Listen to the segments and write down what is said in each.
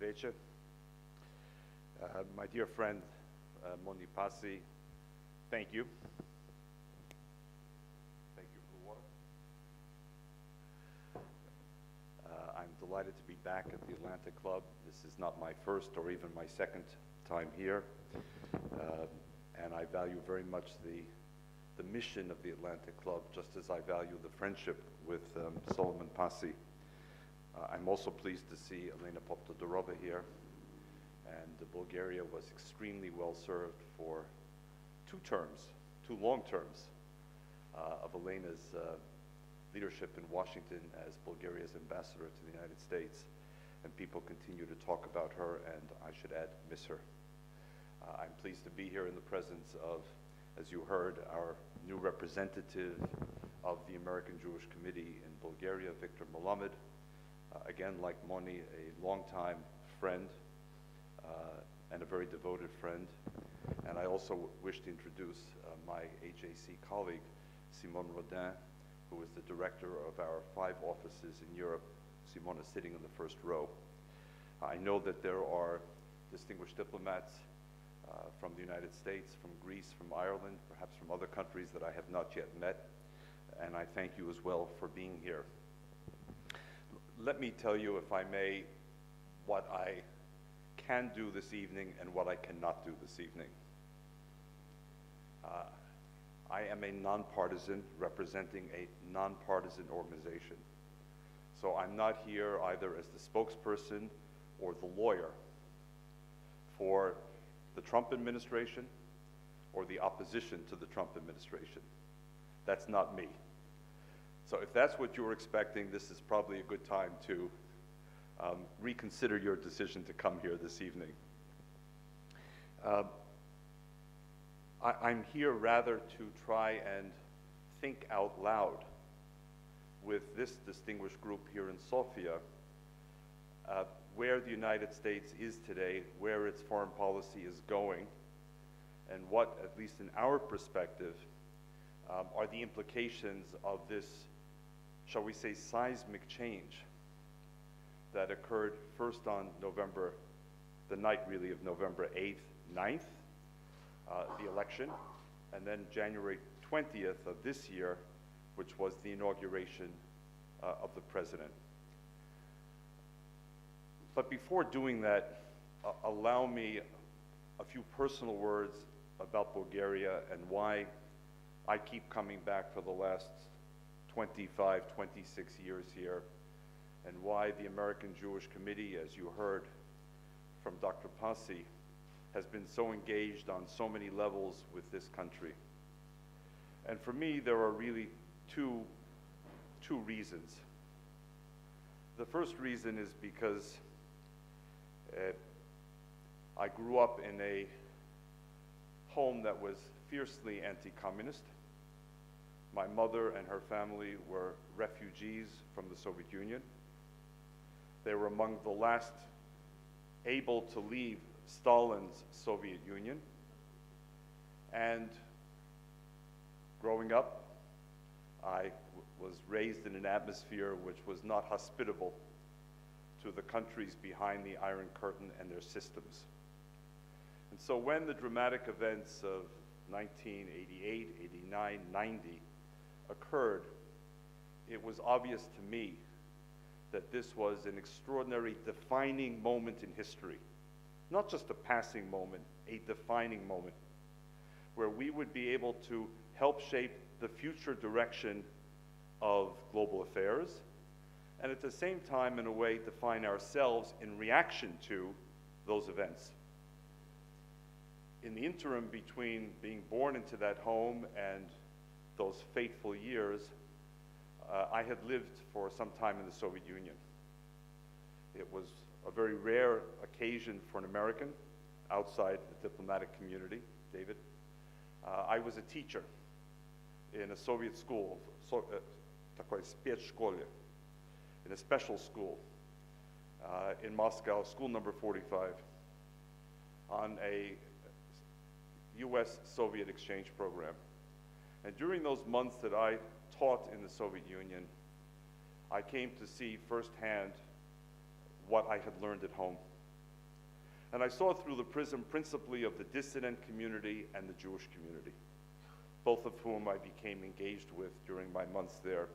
večer. My dear friend, Moni Pasi, thank you. Thank you for the water. I'm delighted to be back at the Atlantic Club. This is not my first or even my second time here. And I value very much the mission of the Atlantic Club, just as I value the friendship with Solomon Pasi. I'm also pleased to see Elena Poptodorova here, and Bulgaria was extremely well served for 2 long terms of Elena's leadership in Washington as Bulgaria's ambassador to the United States, and people continue to talk about her, and I should add, miss her. I'm pleased to be here in the presence of, as you heard, our new representative of the American Jewish Committee in Bulgaria, Victor Melamed. Again, like Moni, a longtime friend and a very devoted friend. And I also wish to introduce my AJC colleague, Simone Rodin, who is the director of our 5 offices in Europe. Simone is sitting in the first row. I know that there are distinguished diplomats from the United States, from Greece, from Ireland, perhaps from other countries that I have not yet met, and I thank you as well for being here. Let me tell you, if I may, what I can do this evening and what I cannot do this evening. I am a nonpartisan representing a nonpartisan organization. So I'm not here either as the spokesperson or the lawyer for the Trump administration or the opposition to the Trump administration. That's not me. So if that's what you were expecting, this is probably a good time to reconsider your decision to come here this evening. I'm here rather to try and think out loud with this distinguished group here in Sofia where the United States is today, where its foreign policy is going, and what, at least in our perspective, are the implications of this, shall we say, seismic change that occurred first on the night really of November 8th, 9th, the election, and then January 20th of this year, which was the inauguration of the president. But before doing that, allow me a few personal words about Bulgaria and why I keep coming back for the last 25, 26 years here, and why the American Jewish Committee, as you heard from Dr. Pasi, has been so engaged on so many levels with this country. And for me, there are really two reasons. The first reason is because I grew up in a home that was fiercely anti-communist. My mother and her family were refugees from the Soviet Union. They were among the last able to leave Stalin's Soviet Union. And growing up, I was raised in an atmosphere which was not hospitable to the countries behind the Iron Curtain and their systems. And so when the dramatic events of 1988, 89, 90 occurred, it was obvious to me that this was an extraordinary defining moment in history. Not just a passing moment, a defining moment, where we would be able to help shape the future direction of global affairs, and at the same time, in a way, define ourselves in reaction to those events. In the interim between being born into that home and those fateful years, I had lived for some time in the Soviet Union. It was a very rare occasion for an American outside the diplomatic community, David. I was a teacher in a Soviet school, такой спецшколе, in a special school in Moscow, school number 45, on a US-Soviet exchange program. And during those months that I taught in the Soviet Union, I came to see firsthand what I had learned at home. And I saw it through the prism principally of the dissident community and the Jewish community, both of whom I became engaged with during my months there,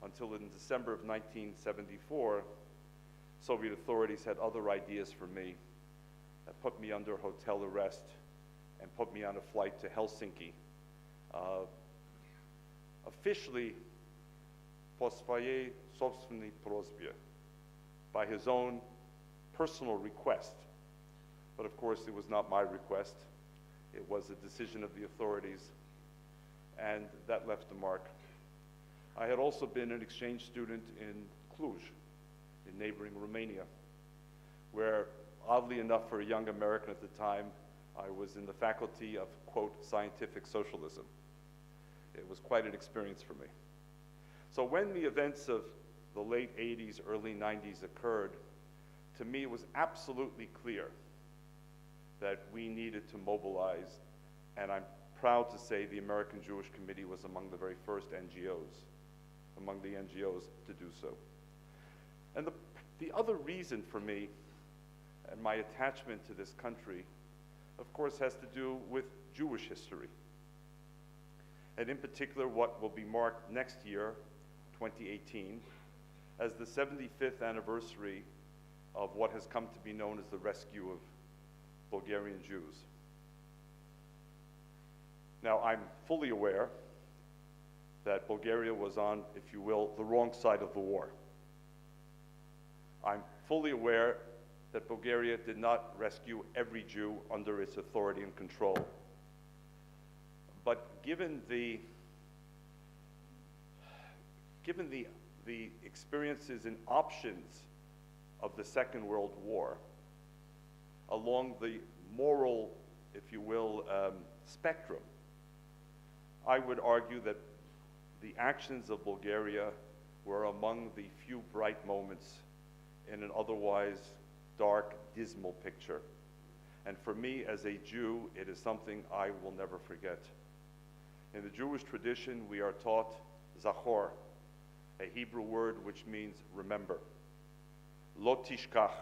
until in December of 1974, Soviet authorities had other ideas for me that put me under hotel arrest and put me on a flight to Helsinki. Officially, по своей собственной просьбе, by his own personal request. But of course, it was not my request. It was a decision of the authorities, and that left a mark. I had also been an exchange student in Cluj, in neighboring Romania, where, oddly enough for a young American at the time, I was in the faculty of, quote, scientific socialism. It was quite an experience for me. So when the events of the late 80s, early 90s occurred, to me it was absolutely clear that we needed to mobilize, and I'm proud to say the American Jewish Committee was among the very first NGOs, among the NGOs to do so. And the other reason for me and my attachment to this country, of course, has to do with Jewish history. And in particular, what will be marked next year, 2018, as the 75th anniversary of what has come to be known as the rescue of Bulgarian Jews. Now, I'm fully aware that Bulgaria was on, if you will, the wrong side of the war. I'm fully aware that Bulgaria did not rescue every Jew under its authority and control. But given the experiences and options of the Second World War, along the moral, if you will, spectrum, I would argue that the actions of Bulgaria were among the few bright moments in an otherwise dark, dismal picture. And for me, as a Jew, it is something I will never forget. In the Jewish tradition, we are taught zachor, a Hebrew word which means remember. Lo tishkach,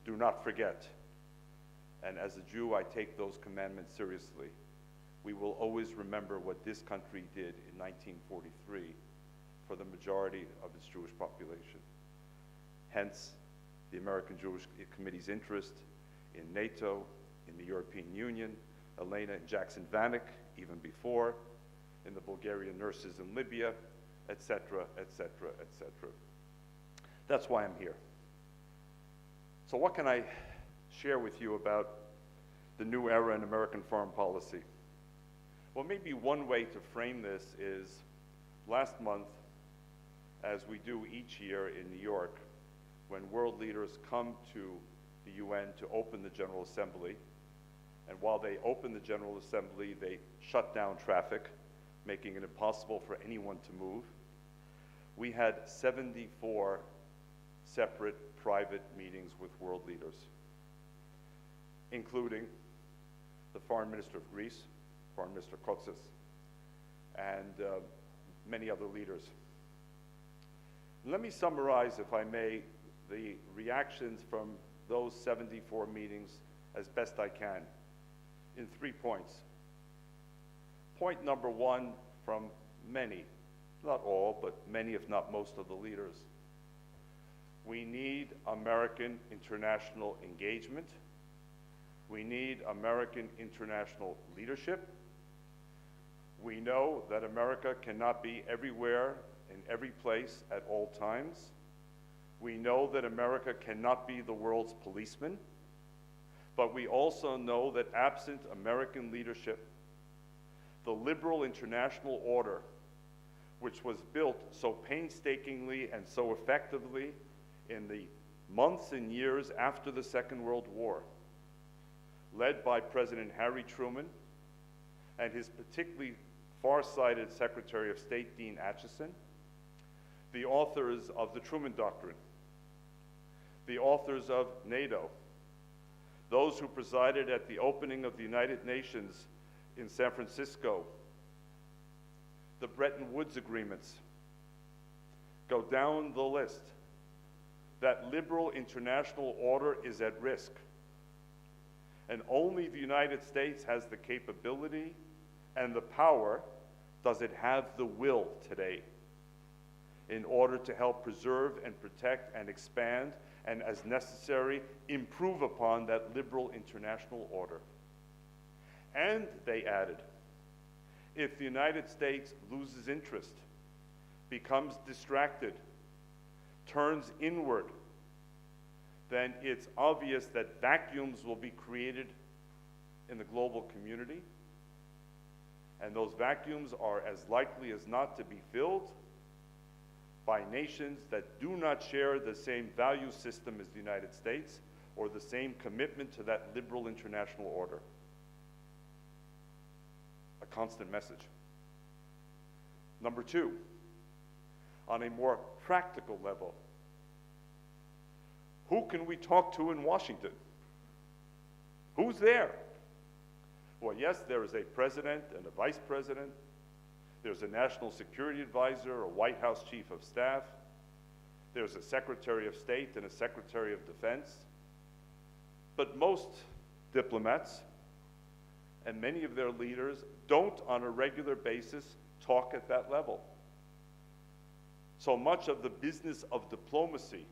do not forget. And as a Jew, I take those commandments seriously. We will always remember what this country did in 1943 for the majority of its Jewish population. Hence, the American Jewish Committee's interest in NATO, in the European Union, Elena and Jackson Vanik, even before, in the Bulgarian nurses in Libya, etc., etc., etc. That's why I'm here. So what can I share with you about the new era in American foreign policy? Well, maybe one way to frame this is last month, as we do each year in New York, when world leaders come to the UN to open the General Assembly, and while they open the General Assembly, they shut down traffic, making it impossible for anyone to move. We had 74 separate private meetings with world leaders, including the Foreign Minister of Greece, Foreign Minister Kotsis, and many other leaders. Let me summarize, if I may, the reactions from those 74 meetings as best I can in 3 points. Point number one from many, not all, but many if not most of the leaders. We need American international engagement. We need American international leadership. We know that America cannot be everywhere in every place at all times. We know that America cannot be the world's policeman, but we also know that absent American leadership, the liberal international order, which was built so painstakingly and so effectively in the months and years after the Second World War, led by President Harry Truman and his particularly far-sighted Secretary of State, Dean Acheson, the authors of the Truman Doctrine, the authors of NATO, those who presided at the opening of the United Nations in San Francisco, the Bretton Woods agreements. Go down the list. That liberal international order is at risk. And only the United States has the capability and the power, does it have the will today, in order to help preserve and protect and expand, and as necessary, improve upon that liberal international order. And they added, if the United States loses interest, becomes distracted, turns inward, then it's obvious that vacuums will be created in the global community, and those vacuums are as likely as not to be filled by nations that do not share the same value system as the United States or the same commitment to that liberal international order. A constant message. Number two, on a more practical level, who can we talk to in Washington? Who's there? Well, yes, there is a president and a vice president. There's a national security advisor, a White House chief of staff. There's a secretary of state and a secretary of defense. But most diplomats and many of their leaders don't on a regular basis talk at that level. So much of the business of diplomacy,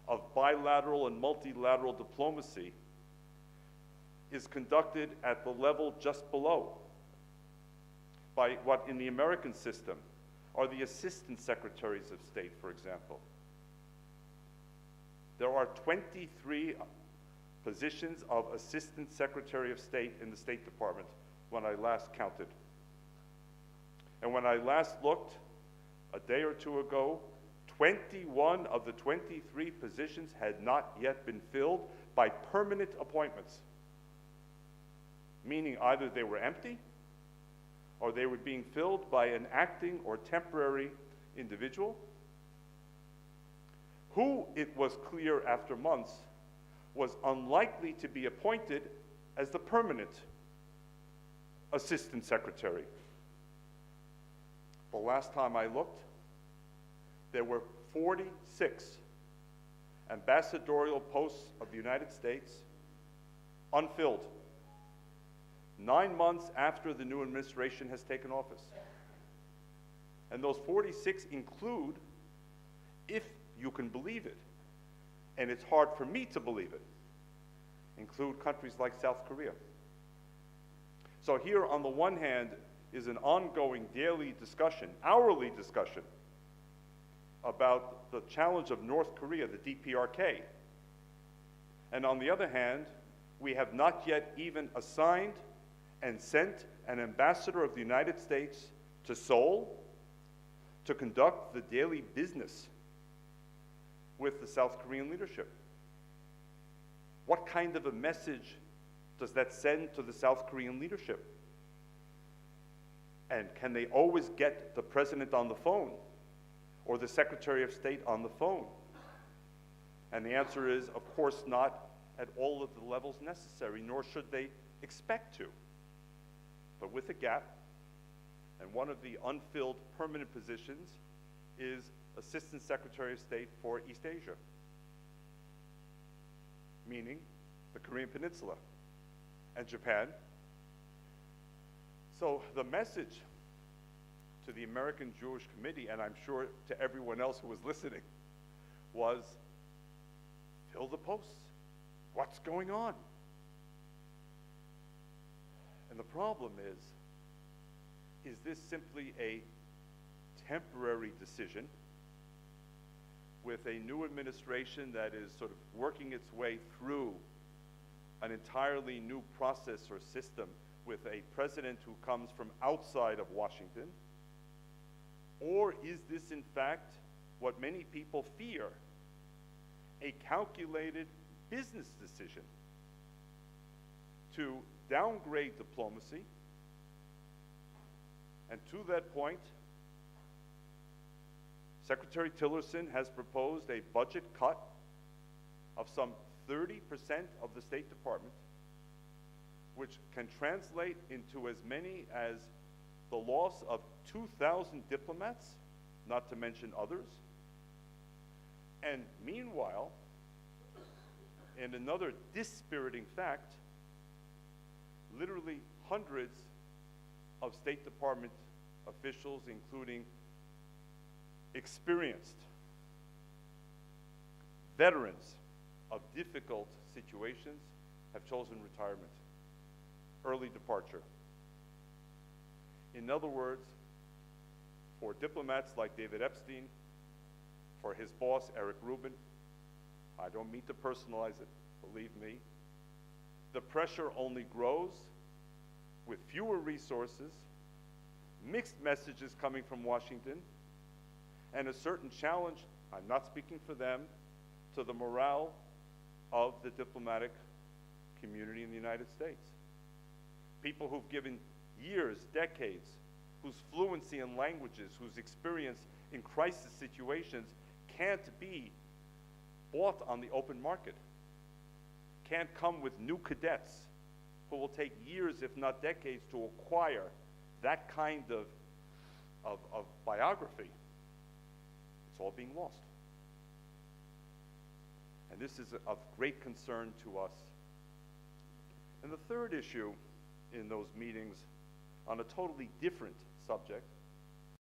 of bilateral and multilateral diplomacy, is conducted at the level just below, by what in the American system are the assistant secretaries of state, for example. There are 23 positions of assistant secretary of state in the State Department when I last counted. And when I last looked, a day or two ago, 21 of the 23 positions had not yet been filled by permanent appointments, meaning either they were empty or they were being filled by an acting or temporary individual who, it was clear after months, was unlikely to be appointed as the permanent assistant secretary. The last time I looked, there were 46 ambassadorial posts of the United States unfilled, 9 months after the new administration has taken office. And those 46 include, if you can believe it, and it's hard for me to believe it, include countries like South Korea. So here, on the one hand, is an ongoing daily discussion, hourly discussion, about the challenge of North Korea, the DPRK. And on the other hand, we have not yet even assigned and sent an ambassador of the United States to Seoul to conduct the daily business with the South Korean leadership. What kind of a message does that send to the South Korean leadership? And can they always get the president on the phone or the Secretary of State on the phone? And the answer is, of course, not at all of the levels necessary, nor should they expect to. But with a gap, and one of the unfilled permanent positions is Assistant Secretary of State for East Asia, meaning the Korean Peninsula and Japan. So the message to the American Jewish Committee, and I'm sure to everyone else who was listening, was fill the posts. What's going on? And the problem is this simply a temporary decision with a new administration that is sort of working its way through an entirely new process or system with a president who comes from outside of Washington? Or is this, in fact, what many people fear, a calculated business decision to downgrade diplomacy? And to that point, Secretary Tillerson has proposed a budget cut of some 30% of the State Department, which can translate into as many as the loss of 2,000 diplomats, not to mention others. And meanwhile, in another dispiriting fact, literally hundreds of State Department officials, including experienced veterans of difficult situations, have chosen retirement, early departure. In other words, for diplomats like David Epstein, for his boss, Eric Rubin, I don't mean to personalize it, believe me, the pressure only grows with fewer resources, mixed messages coming from Washington, and a certain challenge, I'm not speaking for them, to the morale of the diplomatic community in the United States. People who've given years, decades, whose fluency in languages, whose experience in crisis situations can't be bought on the open market, can't come with new cadets who will take years, if not decades, to acquire that kind of biography. It's all being lost. And this is of great concern to us. And the third issue in those meetings, on a totally different subject,